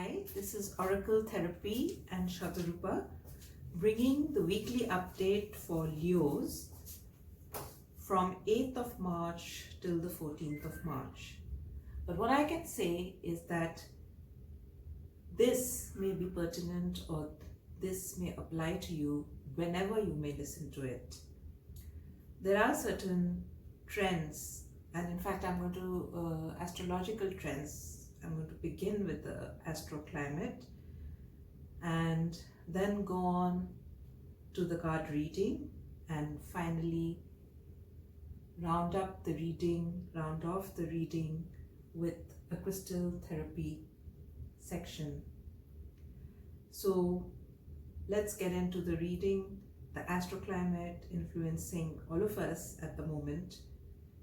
Hi, this is Oracle Therapy and Shatarupa bringing the weekly update for Leos from 8th of March till the 14th of March. But what I can say is that this may be pertinent or this may apply to you whenever you may listen to it. There are certain trends, and in fact I'm going to astrological trends. I'm going to begin with the astroclimate and then go on to the card reading and finally round off the reading with a crystal therapy section. So let's get into the reading, the astroclimate influencing all of us at the moment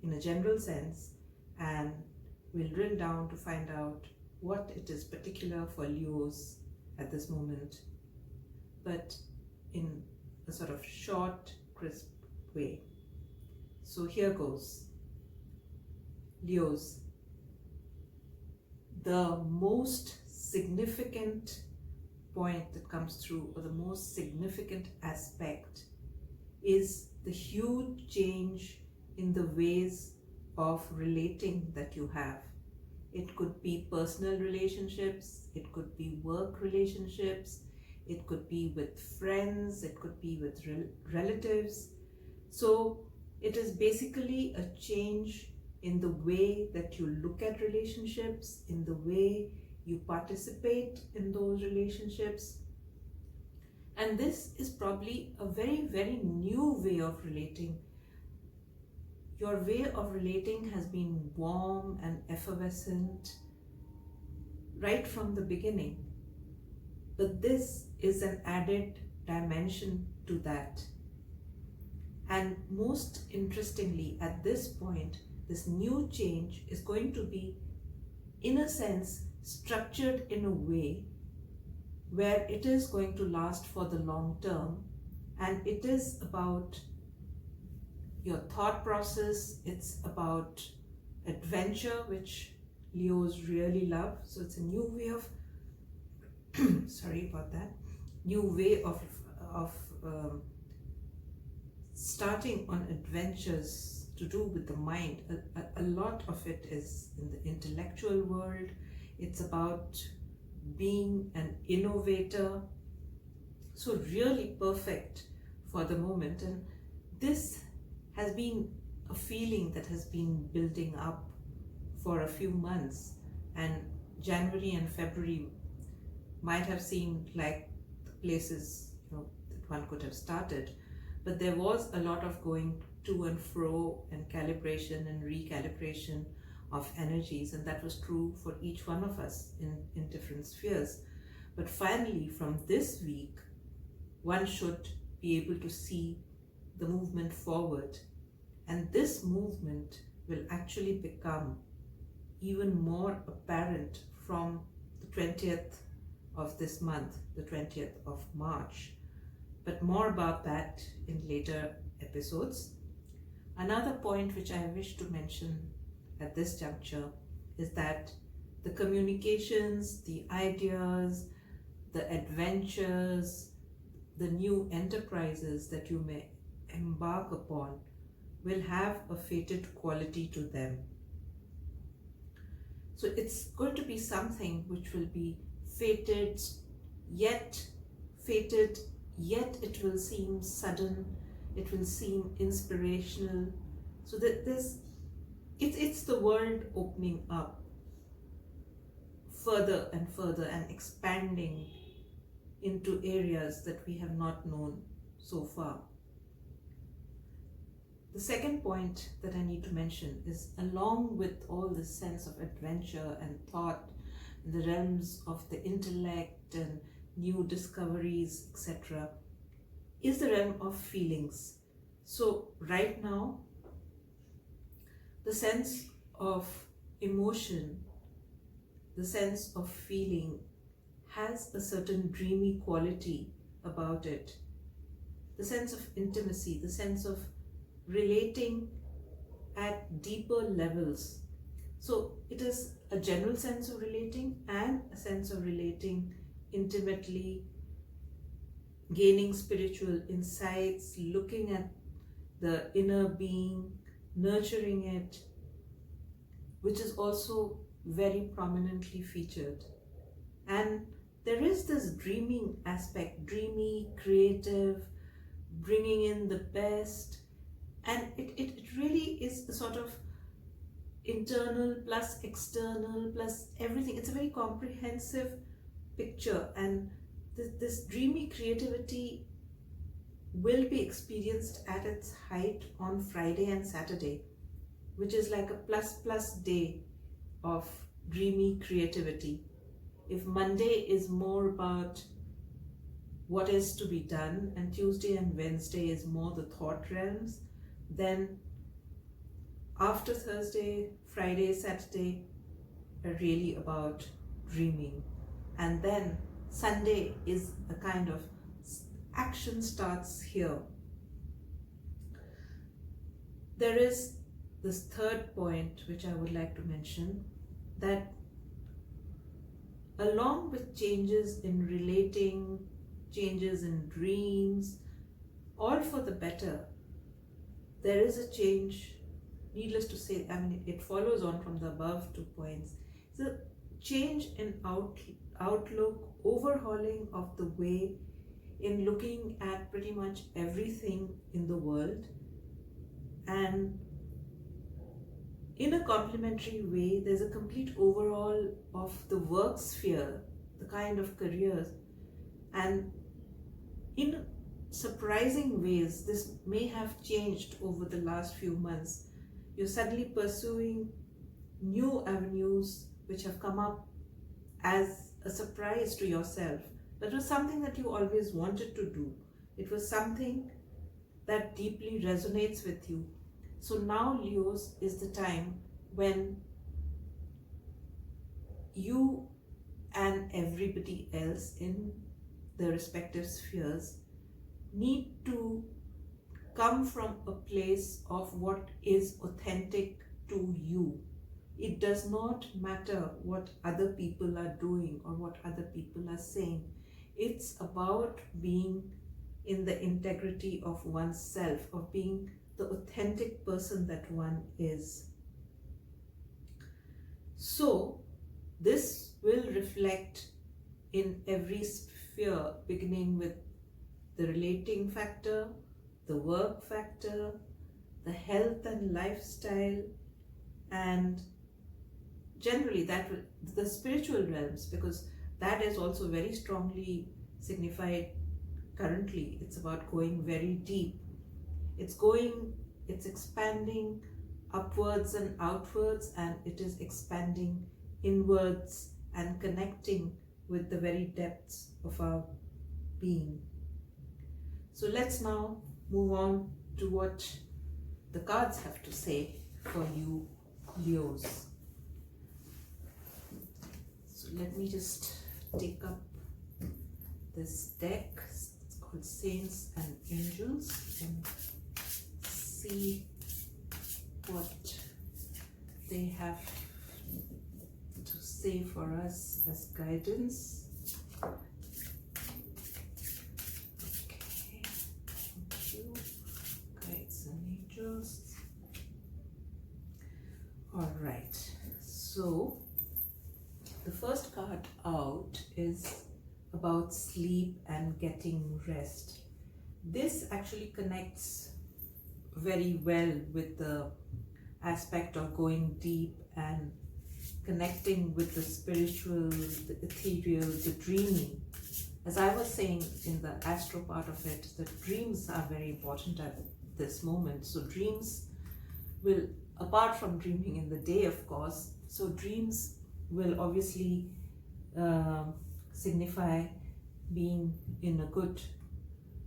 in a general sense, and we'll drill down to find out what it is particular for Leos at this moment, but in a sort of short, crisp way. So here goes. Leos, the most significant point that comes through, or the most significant aspect, is the huge change in the ways of relating that you have. It could be personal relationships, it could be work relationships, it could be with friends, it could be with relatives. So it is basically a change in the way that you look at relationships, in the way you participate in those relationships. And this is probably a very, very new way of relating. Your way of relating has been warm and effervescent right from the beginning. But this is an added dimension to that. And most interestingly, at this point, this new change is going to be, in a sense, structured in a way where it is going to last for the long term, and it is about your thought process, it's about adventure, which Leos really love. So it's a new way of sorry about that, new way of starting on adventures to do with the mind. A lot of it is in the intellectual world. It's about being an innovator. So really perfect for the moment. And this has been a feeling that has been building up for a few months, and January and February might have seemed like the places that one could have started, but there was a lot of going to and fro and calibration and recalibration of energies, and that was true for each one of us in different spheres. But finally, from this week, one should be able to see the movement forward. And this movement will actually become even more apparent from the 20th of this month, the 20th of March. But more about that in later episodes. Another point which I wish to mention at this juncture is that the communications, the ideas, the adventures, the new enterprises that you may embark upon will have a fated quality to them. So it's going to be something which will be fated, yet it will seem sudden, it will seem inspirational. So that it's the world opening up further and further and expanding into areas that we have not known so far. The second point that I need to mention is, along with all this sense of adventure and thought in the realms of the intellect and new discoveries, etc., is the realm of feelings. So right now, the sense of emotion, the sense of feeling has a certain dreamy quality about it. The sense of intimacy, the sense of relating at deeper levels. So it is a general sense of relating, and a sense of relating intimately, gaining spiritual insights, looking at the inner being, nurturing it, which is also very prominently featured. And there is this dreaming aspect, dreamy, creative, bringing in the best, and it really is a sort of internal plus external plus everything. It's a very comprehensive picture, and this dreamy creativity will be experienced at its height on Friday and Saturday, which is like a plus day of dreamy creativity. If Monday is more about what is to be done, and Tuesday and Wednesday is more the thought realms, then after Thursday, Friday, Saturday are really about dreaming. And then Sunday is a kind of action starts here. There is this third point which I would like to mention, that along with changes in relating, changes in dreams, all for the better, there is a change, needless to say, I mean, it follows on from the above 2 points. It's a change in outlook, overhauling of the way in looking at pretty much everything in the world, and in a complementary way, there's a complete overhaul of the work sphere, the kind of careers, and in surprising ways, this may have changed over the last few months. You're suddenly pursuing new avenues which have come up as a surprise to yourself. That was something that you always wanted to do. It was something that deeply resonates with you. So now, Leos, is the time when you and everybody else in the respective spheres need to come from a place of what is authentic to you. It does not matter what other people are doing or what other people are saying. It's about being in the integrity of oneself, of being the authentic person that one is. So this will reflect in every sphere, beginning with the relating factor, the work factor, the health and lifestyle, and generally that will, the spiritual realms, because that is also very strongly signified currently. It's about going very deep. It's expanding upwards and outwards, and it is expanding inwards and connecting with the very depths of our being. So let's now move on to what the cards have to say for you, Leos. So let me just take up this deck. It's called Saints and Angels, and see what they have to say for us as guidance. Okay, thank you, guides and angels. All right, so the first card out is about sleep and getting rest. This actually connects very well with the aspect of going deep and connecting with the spiritual, the ethereal, the dreaming. As I was saying in the astro part of it, the dreams are very important at this moment. So dreams will, apart from dreaming in the day, of course, so dreams will obviously signify being in a good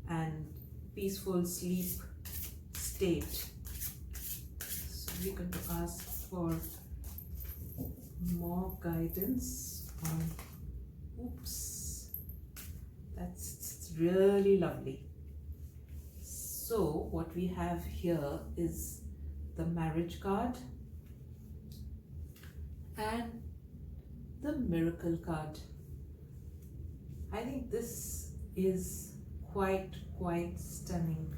and peaceful sleep state. So we're going to ask for more guidance on, oops, that's really lovely. So what we have here is the marriage card and The Miracle card. I think this is quite stunning,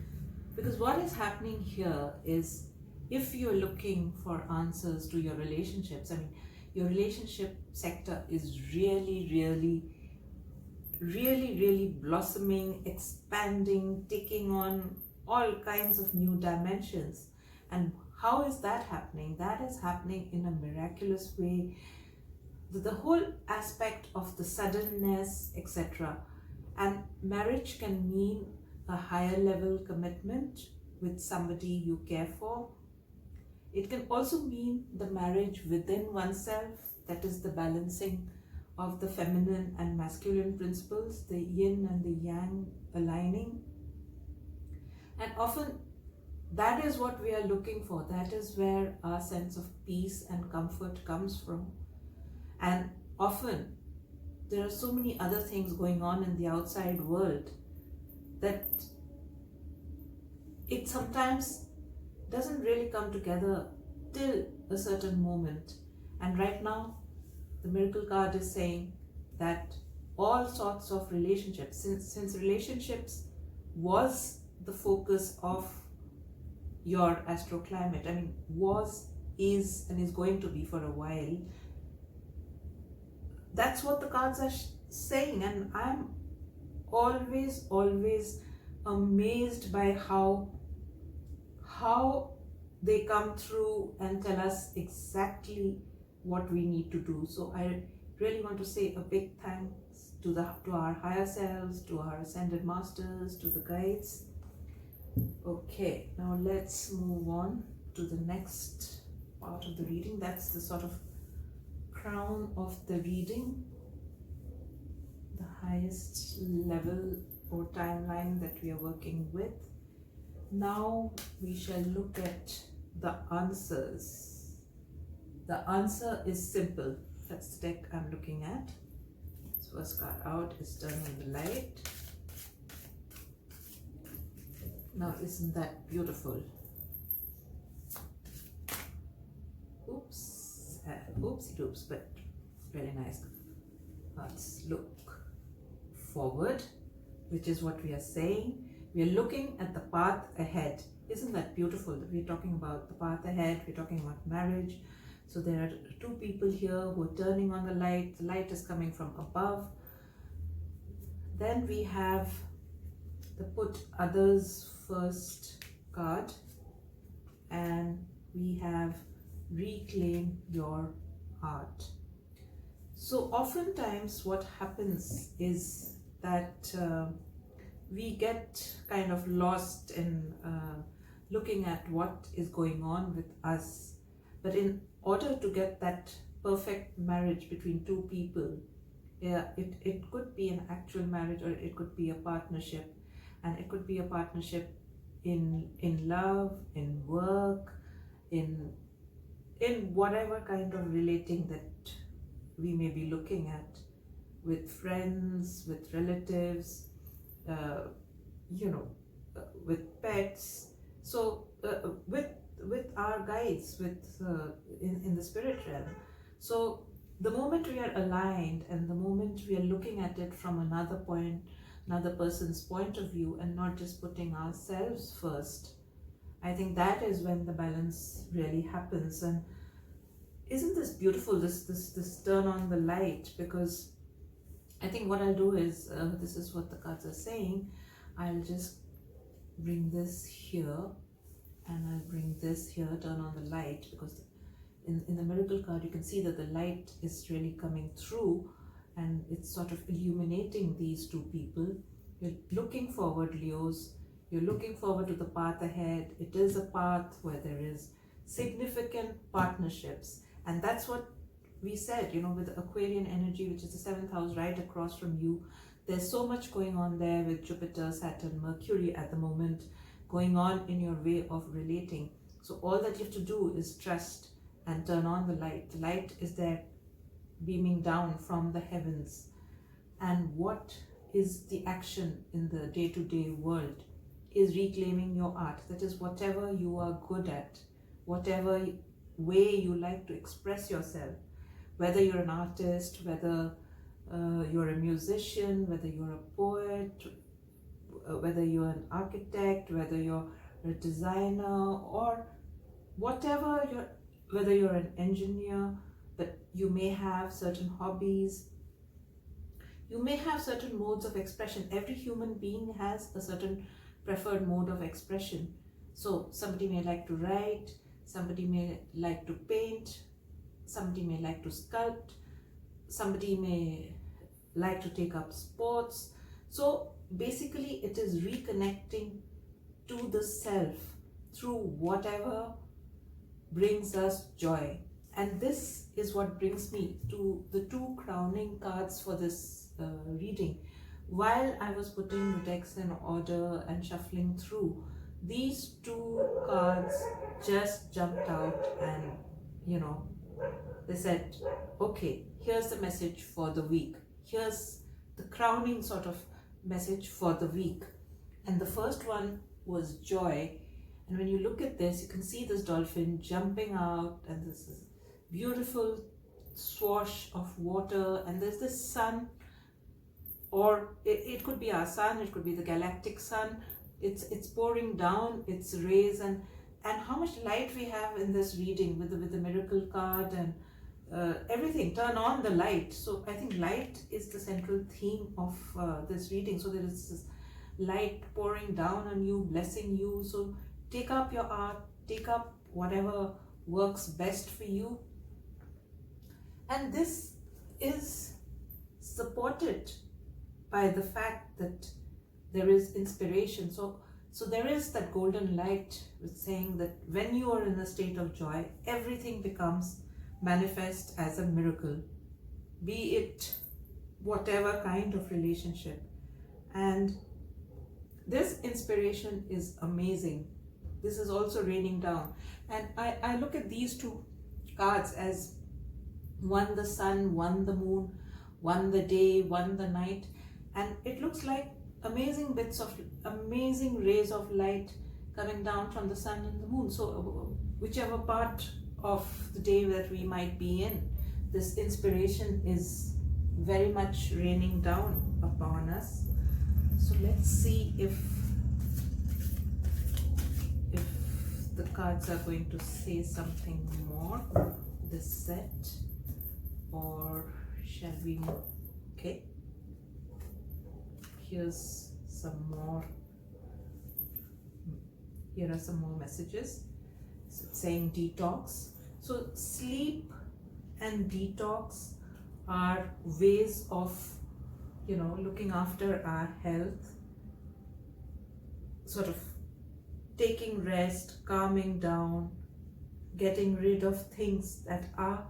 because what is happening here is, if you're looking for answers to your relationships, I mean, your relationship sector is really blossoming, expanding, taking on all kinds of new dimensions. And how is that happening? That is happening in a miraculous way. The whole aspect of the suddenness, etc. And marriage can mean a higher level commitment with somebody you care for. It can also mean the marriage within oneself, that is the balancing of the feminine and masculine principles, the yin and the yang aligning. And often that is what we are looking for. That is where our sense of peace and comfort comes from. And often there are so many other things going on in the outside world that it sometimes doesn't really come together till a certain moment. And right now, the Miracle card is saying that all sorts of relationships, since relationships was the focus of your astroclimate, I mean, was, is, and is going to be for a while, that's what the cards are saying. And I'm always amazed by how they come through and tell us exactly what we need to do. So I really want to say a big thanks to our higher selves, to our ascended masters, to the guides. Okay, now let's move on to the next part of the reading. That's the sort of crown of the reading, the highest level or timeline that we are working with. Now we shall look at the answers. The answer is simple. That's the deck I'm looking at. This first card out is Turning the Light. Now, isn't that beautiful? Oops, oopsie doops, but very nice. Let's look forward, which is what we are saying. We are looking at the path ahead. Isn't that beautiful that we're talking about the path ahead? We're talking about marriage. So there are two people here who are turning on the light. The light is coming from above. Then we have the Put Others First card, and we have Reclaim Your Heart. So oftentimes what happens is that we get kind of lost in looking at what is going on with us. But in order to get that perfect marriage between two people, it could be an actual marriage, or it could be a partnership. And it could be a partnership in love, in work, in whatever kind of relating that we may be looking at, with friends, with relatives, with pets. So with our guides, in the spirit realm. So the moment we are aligned, and the moment we are looking at it from another person's point of view, and not just putting ourselves first, I think that is when the balance really happens. And isn't this beautiful, this turn on the light? Because I think what I'll do is, this is what the cards are saying, I'll just bring this here, and I'll bring this here, turn on the light, because in the Miracle card you can see that the light is really coming through, and it's sort of illuminating these two people. You're looking forward, Leos. You're looking forward to the path ahead. It is a path where there is significant partnerships, and that's what we said, with Aquarian energy, which is the 7th house right across from you. There's so much going on there with Jupiter, Saturn, Mercury at the moment going on in your way of relating. So all that you have to do is trust and turn on the light. The light is there beaming down from the heavens. And what is the action in the day-to-day world is reclaiming your art. That is whatever you are good at, whatever way you like to express yourself. whether you're an artist, whether you're a musician, whether you're a poet, whether you're an architect, whether you're a designer, or whatever whether you're an engineer, but you may have certain hobbies, you may have certain modes of expression. Every human being has a certain preferred mode of expression. So somebody may like to write, somebody may like to paint, somebody may like to sculpt, somebody may like to take up sports. So basically it is reconnecting to the self through whatever brings us joy. And this is what brings me to the two crowning cards for this reading. While I was putting the decks in order and shuffling through, these two cards just jumped out, and they said, okay, here's the message for the week. Here's the crowning sort of message for the week. And the first one was joy. And when you look at this, you can see this dolphin jumping out, and this is beautiful swash of water, and there's this sun, or it could be our sun, it could be the galactic sun. It's pouring down its rays, and how much light we have in this reading with the miracle card and everything. Turn on the light. So I think light is the central theme of this reading. So there is this light pouring down on you, blessing you. So take up your art, take up whatever works best for you. And this is supported by the fact that there is inspiration. So there is that golden light with saying that when you are in a state of joy, everything becomes manifest as a miracle, be it whatever kind of relationship. And this inspiration is amazing. This is also raining down. And I look at these two cards as one the sun, one the moon, one the day, one the night. And it looks like amazing rays of light coming down from the sun and the moon. So whichever part of the day that we might be in, this inspiration is very much raining down upon us. So let's see if the cards are going to say something more this set, or shall we move? Okay, here's some more. Here are some more messages. So it's saying detox. So sleep and detox are ways of looking after our health, sort of taking rest, calming down, getting rid of things that are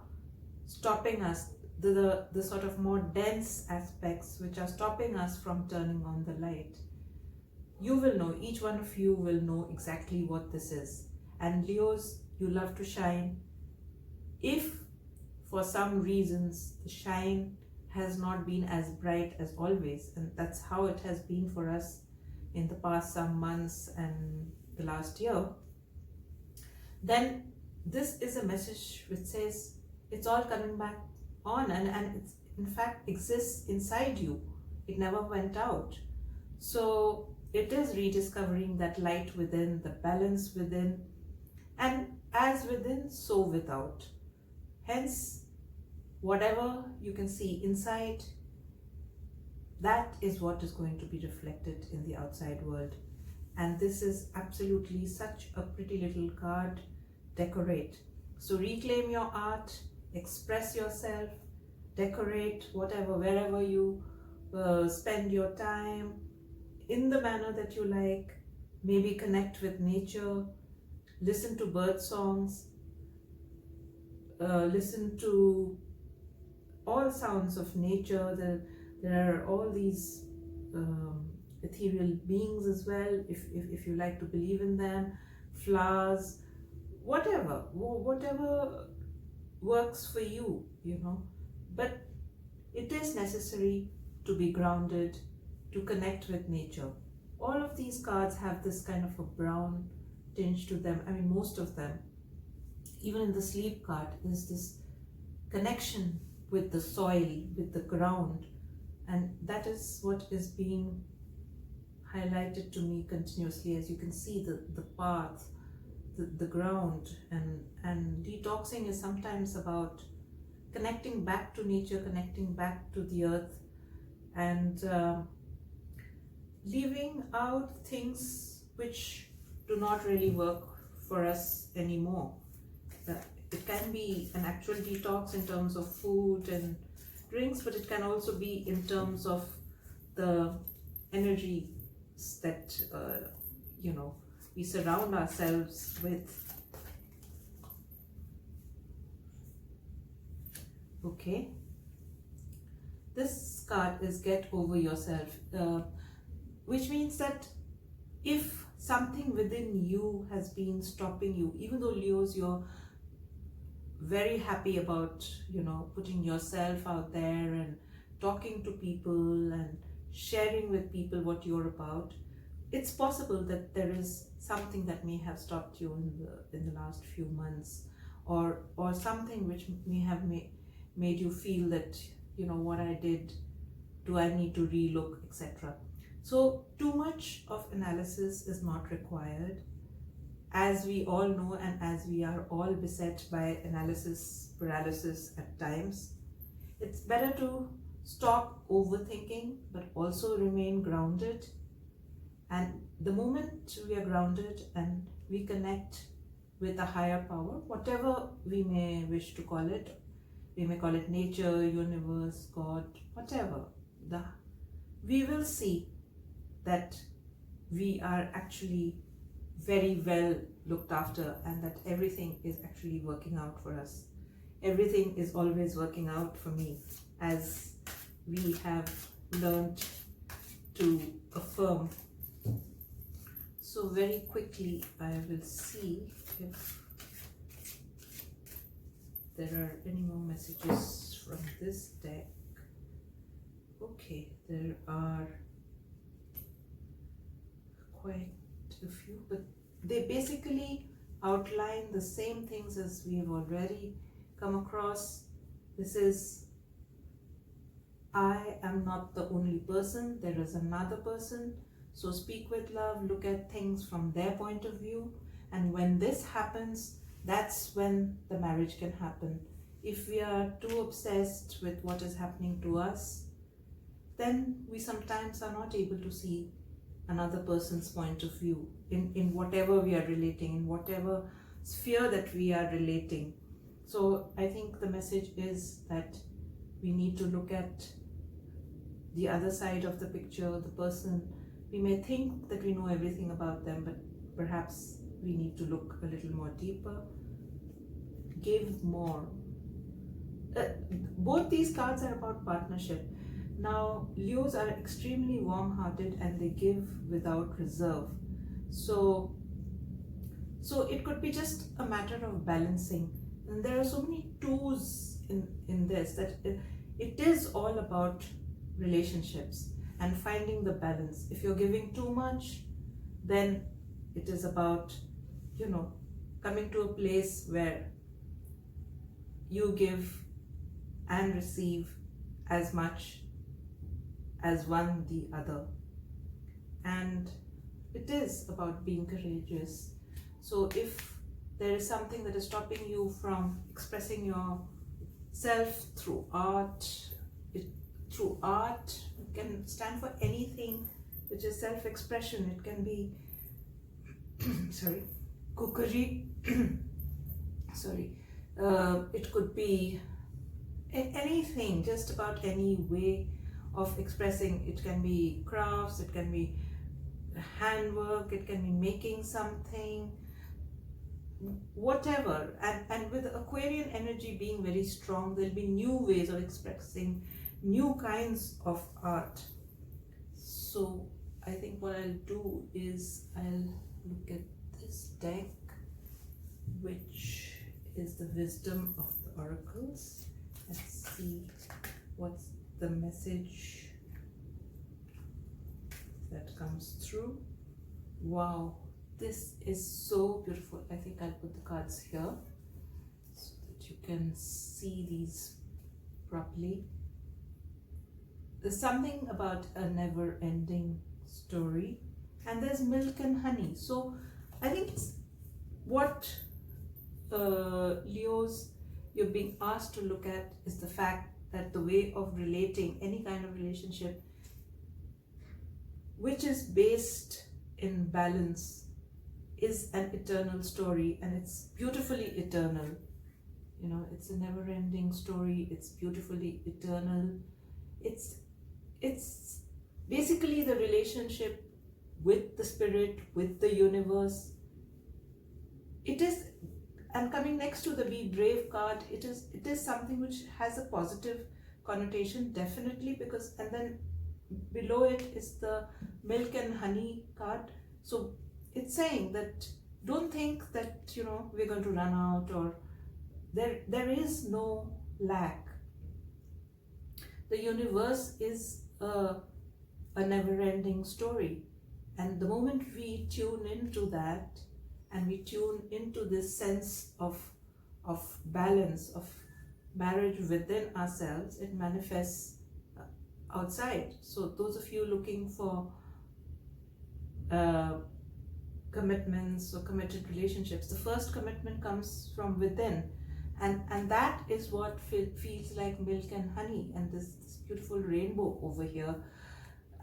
stopping us, the sort of more dense aspects which are stopping us from turning on the light. You will know, each one of you will know exactly what this is. And Leos, you love to shine. If for some reasons the shine has not been as bright as always, and that's how it has been for us in the past some months and the last year, then this is a message which says it's all coming back on, and it in fact exists inside you. It never went out. So it is rediscovering that light within, the balance within, and as within, so without. Hence, whatever you can see inside, that is what is going to be reflected in the outside world. And this is absolutely such a pretty little card. Decorate. So reclaim your art, express yourself, decorate whatever, wherever you spend your time in the manner that you like. Maybe connect with nature, listen to bird songs, listen to all sounds of nature. There are all these ethereal beings as well, if you like to believe in them, flowers, whatever works for you, but it is necessary to be grounded, to connect with nature. All of these cards have this kind of a brown tinge to them. I mean, most of them. Even in the sleep card, there's this connection with the soil, with the ground, and that is what is being highlighted to me continuously. As you can see, the path, the ground, and detoxing is sometimes about connecting back to nature, connecting back to the earth, and leaving out things which do not really work for us anymore. It can be an actual detox in terms of food and drinks, but it can also be in terms of the energy that we surround ourselves with. Okay, this card is get over yourself, which means that if something within you has been stopping you, even though Leos, you're very happy about putting yourself out there and talking to people and sharing with people what you're about, it's possible that there is something that may have stopped you in the last few months, or something which may have made you feel that what I did, do I need to relook, etc. So too much of analysis is not required, as we all know, and as we are all beset by analysis paralysis at times. It's better to stop overthinking, but also remain grounded. And the moment we are grounded and we connect with a higher power, whatever we may wish to call it, we may call it nature, universe, God, whatever, we will see that we are actually very well looked after, and that everything is actually working out for us. Everything is always working out for me, as we have learned to affirm. So very quickly I will see if there are any more messages from this deck. Okay, there are quite a few, but they basically outline the same things as we have already come across. This is, I am not the only person, there is another person. So speak with love, look at things from their point of view, and when this happens, that's when the marriage can happen. If we are too obsessed with what is happening to us, then we sometimes are not able to see another person's point of view in whatever we are relating, in whatever sphere that we are relating. So I think the message is that we need to look at the other side of the picture, the person. We may think that we know everything about them, but perhaps we need to look a little more deeper, give more. Both these cards are about partnership. Now, Leos are extremely warm-hearted and they give without reserve. So it could be just a matter of balancing. And there are so many tools in this, that it is all about relationships and finding the balance. If you're giving too much, then it is about, coming to a place where you give and receive as much as one the other. And it is about being courageous. So if there is something that is stopping you from expressing yourself through art, it can stand for anything which is self-expression. It can be cookery, it could be anything, just about any way of expressing. It can be crafts, it can be handwork, it can be making something, whatever. And with Aquarian energy being very strong, there'll be new ways of expressing new kinds of art. So I think what I'll do is I'll look at this deck, which is the Wisdom of the Oracles. Let's see what's the message that comes through. Wow, this is so beautiful. I think I'll put the cards here so that you can see these properly. There's something about a never-ending story, and there's milk and honey. So I think what Leos, you're being asked to look at is the fact that the way of relating any kind of relationship which is based in balance is an eternal story, and it's beautifully eternal. You know, it's a never-ending story. It's beautifully eternal. It's basically the relationship with the spirit, with the universe. It is, and coming next to the Be Brave card, it is something which has a positive connotation, definitely, because, and then below it is the milk and honey card. So it's saying that don't think that, you know, we're going to run out, or there is no lack. The universe is a never-ending story, and the moment we tune into that and we tune into this sense of balance, of marriage within ourselves, it manifests outside. So those of you looking for commitments or committed relationships, the first commitment comes from within, and that is what feels like milk and honey, and this beautiful rainbow over here,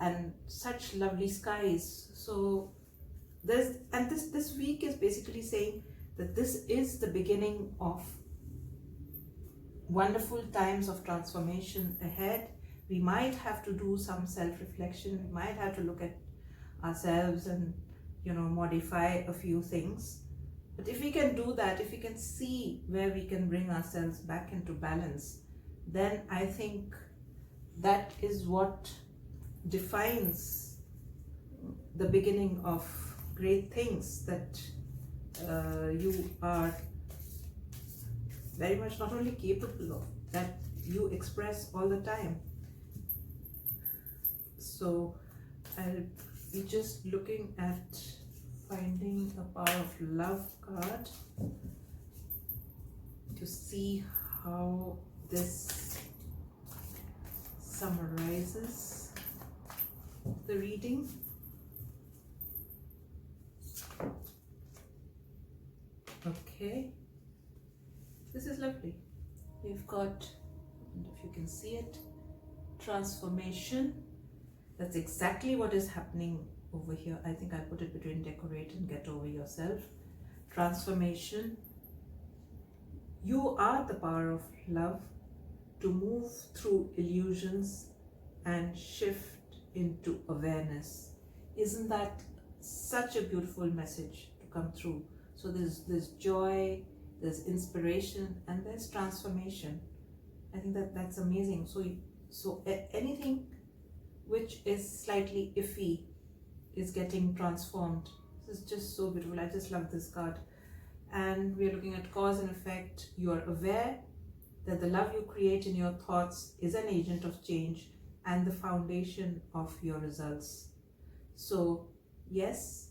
and such lovely skies. So this week is basically saying that this is the beginning of wonderful times of transformation ahead. We might have to do some self-reflection. We might have to look at ourselves and, you know, modify a few things. But if we can do that, if we can see where we can bring ourselves back into balance, then I think that is what defines the beginning of great things that you are very much not only capable of, that you express all the time. So I'll be just looking at finding a Power of Love card to see how this summarizes the reading. Okay, this is lovely. We've got, and if you can see it, transformation. That's exactly what is happening over here. I think I put it between decorate and get over yourself. Transformation. You are the power of love to move through illusions and shift into awareness. Isn't that such a beautiful message to come through? So there's joy, there's inspiration, and there's transformation. I think that's amazing. So anything which is slightly iffy is getting transformed. This is just so beautiful. I just love this card. And we're looking at cause and effect. You are aware that the love you create in your thoughts is an agent of change and the foundation of your results. So yes,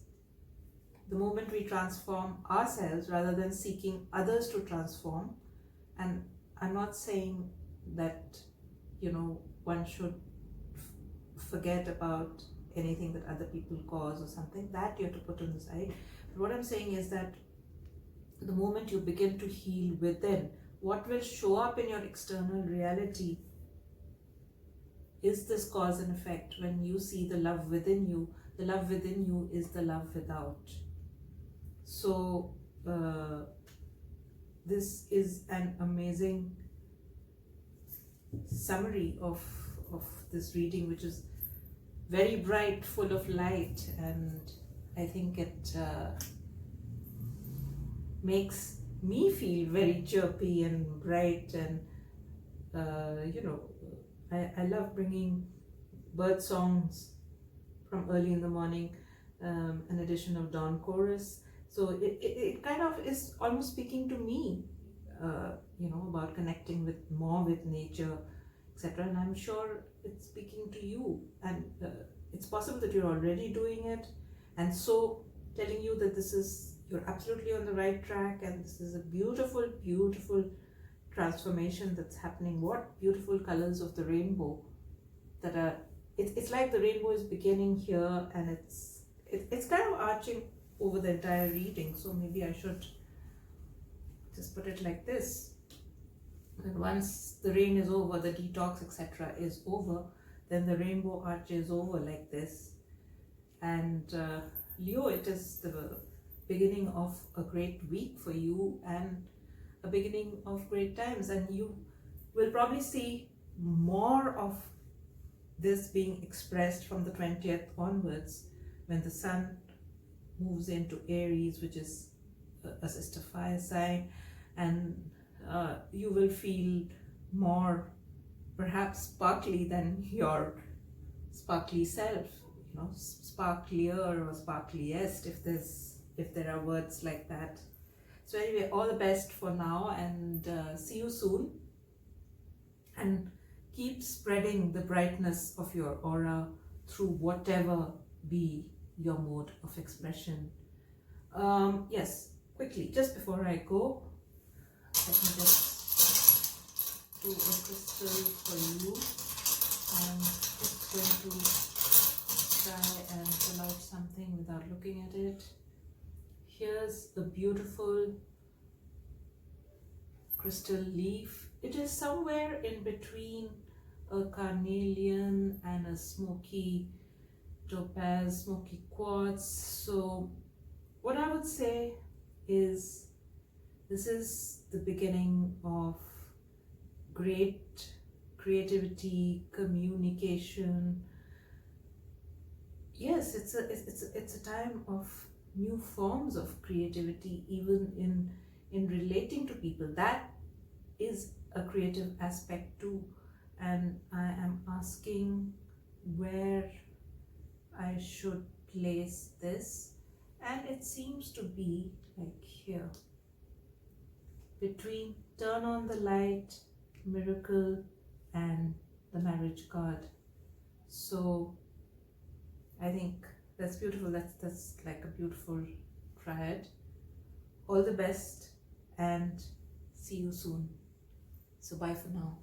the moment we transform ourselves rather than seeking others to transform, and I'm not saying that, you know, one should forget about anything that other people cause or something, that you have to put on the side. But what I'm saying is that the moment you begin to heal within, what will show up in your external reality is this cause and effect. When you see the love within you, the love within you is the love without. So this is an amazing summary of this reading, which is very bright, full of light, and I think it makes me feel very chirpy and bright, and you know, I love bringing bird songs from early in the morning, an edition of Dawn Chorus. So it kind of is almost speaking to me, you know, about connecting more with nature, etc. And I'm sure it's speaking to you, and it's possible that you're already doing it, and so telling you that you're absolutely on the right track, and this is a beautiful, beautiful transformation that's happening. What beautiful colors of the rainbow that are, it's like the rainbow is beginning here, and it's kind of arching over the entire reading. So maybe I should just put it like this. And once the rain is over, the detox, etc. is over, then the rainbow arches over like this. And Leo, it is the beginning of a great week for you and a beginning of great times. And you will probably see more of this being expressed from the 20th onwards, when the sun moves into Aries, which is a sister fire sign, and you will feel more perhaps sparkly than your sparkly self, you know, sparklier or sparkliest, if there are words like that. So anyway, all the best for now, and see you soon, and keep spreading the brightness of your aura through whatever be your mode of expression. Yes, quickly, just before I go, let me just do a crystal for you. I'm just going to try and pull out something without looking at it. Here's a beautiful crystal leaf. It is somewhere in between a carnelian and a smoky topaz, smoky quartz. So what I would say is, this is the beginning of great creativity, communication. Yes, it's a time of new forms of creativity, even in relating to people. That is a creative aspect too, and I am asking where I should place this, and it seems to be like here, between turn on the light, miracle, and the marriage card. So I think that's beautiful. That's like a beautiful triad. All the best, and see you soon. So bye for now.